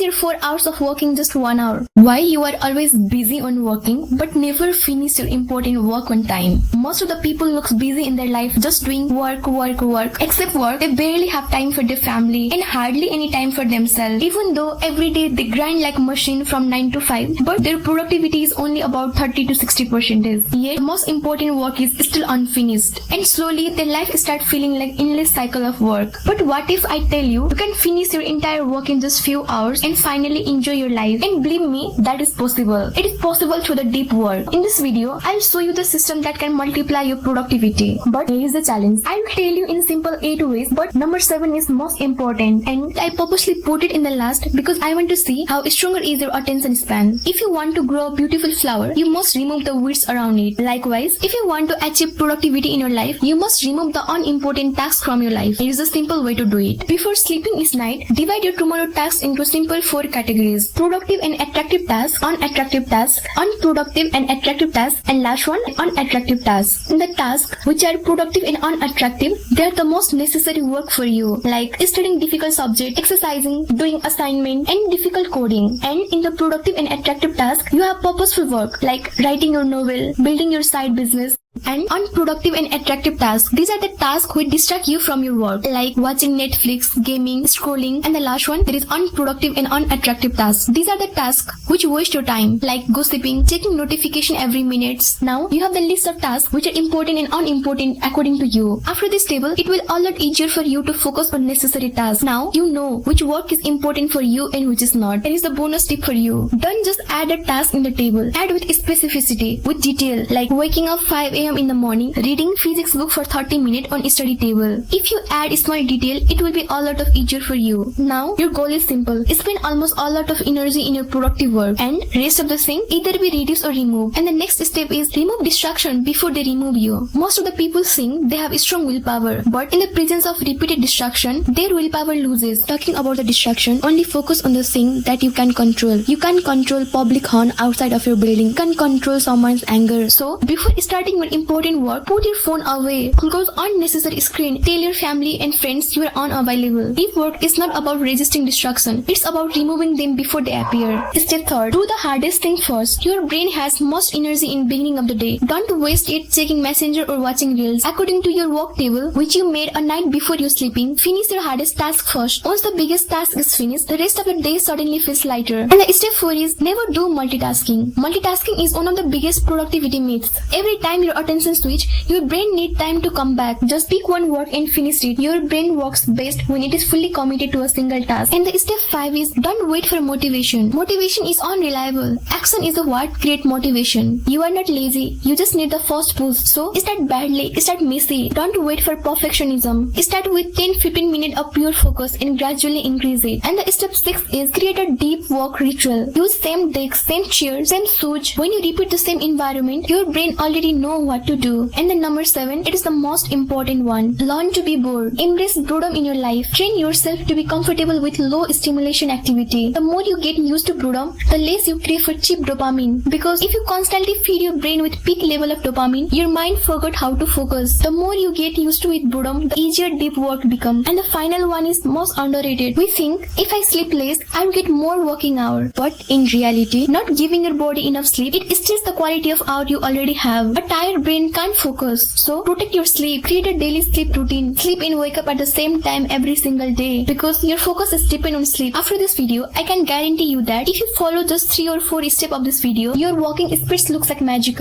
your 4 hours of work in just 1 hour. Why you are always busy on working but never finish your important work on time. Most of the people looks busy in their life just doing work. Except work, they barely have time for their family and hardly any time for themselves. Even though every day they grind like a machine from 9 to 5, but their productivity is only about 30 to 60%. Yet the most important work is still unfinished, and slowly their life start feeling like endless cycle of work. But what if I tell you can finish your entire work in just few hours and finally enjoy your life? And believe me, that is possible. It is possible through the deep work. In this video, I'll show you the system that can multiply your productivity. But here is the challenge. I'll tell you in simple 8 ways, but number 7 is most important, and I purposely put it in the last because I want to see how stronger is your attention span. If you want to grow a beautiful flower, you must remove the weeds around it. Likewise, if you want to achieve productivity in your life, you must remove the unimportant tasks from your life. Here is a simple way to do it. Before sleeping each night, divide your tomorrow tasks into simple 4 categories: productive and attractive tasks, unattractive tasks, unproductive and attractive tasks, and last one, unattractive tasks. The tasks which are productive and unattractive, they are the most necessary work for you, like studying difficult subject, exercising, doing assignment, and difficult coding. And in the productive and attractive task, you have purposeful work like writing your novel, building your side business. And unproductive and attractive tasks, these are the tasks which distract you from your work, like watching Netflix, gaming, scrolling. And the last one, there is unproductive and unattractive tasks. These are the tasks which waste your time, like gossiping, checking notification every minute. Now you have the list of tasks which are important and unimportant according to you. After this table, it will a lot easier for you to focus on necessary tasks. Now you know which work is important for you and which is not. There is a bonus tip for you. Don't just add a task in the table. Add with specificity, with detail, like waking up 5 a.m. in the morning, reading physics book for 30 minutes on study table. If you add small detail, it will be a lot of easier for you. Now your goal is simple. Spend almost a lot of energy in your productive work, and rest of the thing either be reduce or remove. And the next step is remove distraction before they remove you. Most of the people think they have strong willpower, but in the presence of repeated distraction, their willpower loses. Talking about the distraction, only focus on the thing that you can control. You can't control public horn outside of your building. You can't control someone's anger. So before starting your important work, put your phone away. Close unnecessary screen. Tell your family and friends you are unavailable. Deep work is not about resisting distraction. It's about removing them before they appear. Step 3. Do the hardest thing first. Your brain has most energy in beginning of the day. Don't waste it checking messenger or watching reels. According to your work table, which you made a night before you sleeping, finish your hardest task first. Once the biggest task is finished, the rest of the day suddenly feels lighter. And the step 4 is never do multitasking. Multitasking is one of the biggest productivity myths. Every time your attention switch, your brain need time to come back. Just pick one work and finish it. Your brain works best when it is fully committed to a single task. And the step 5 is don't wait for motivation. Motivation is unreliable. Action is the what create motivation. You are not lazy. You just need the first push. So start badly, start messy. Don't wait for perfectionism. Start with 10-15 minutes of pure focus and gradually increase it. And the step 6 is create a deep work ritual. Use same desk, same chair, same switch. When you repeat the same environment, your brain already know what to do. And the number 7, it is the most important one. Learn to be bored. Embrace boredom in your life. Train yourself to be comfortable with low stimulation activity. The more you get used to boredom, the less you crave for cheap dopamine. Because if you constantly feed your brain with peak level of dopamine, your mind forgot how to focus. The more you get used to with boredom, the easier deep work becomes. And the final one is most underrated. We think if I sleep less, I will get more working hour. But in reality, not giving your body enough sleep, it steals the quality of hour you already have. A tired brain can't focus. So protect your sleep. Create a daily sleep routine. Sleep and wake up at the same time every single day, because your focus is depend on sleep. After this video, I can guarantee you that if you follow just 3 or 4 steps of this video, your walking speed looks like magic.